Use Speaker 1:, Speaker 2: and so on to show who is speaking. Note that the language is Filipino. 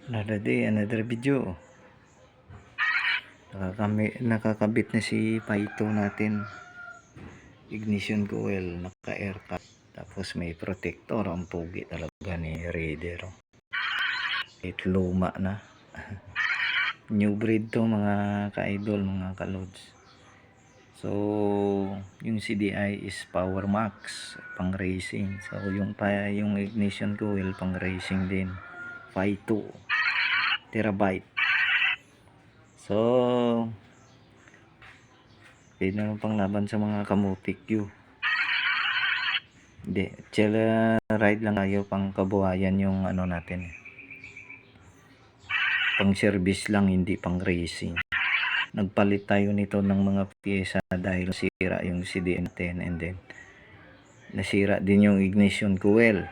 Speaker 1: Another day, another video. Nakakabit na si Paito natin. Ignition coil, naka air cap. Tapos may protector. Ang pugi talaga ni Raider. It luma na. New breed to mga ka-idol, mga ka-lods. So, yung CDI is Power Max, pang racing. So, yung ignition coil pang racing din. 5.2 terabyte. So, pwede naman pang laban sa mga kamutik yun. Hindi, chill ride lang tayo, pang kabuhayan yung ano natin. Pang service lang, hindi pang racing. Nagpalit tayo nito ng mga pyesa dahil nasira yung CDI natin, and then nasira din yung ignition coil.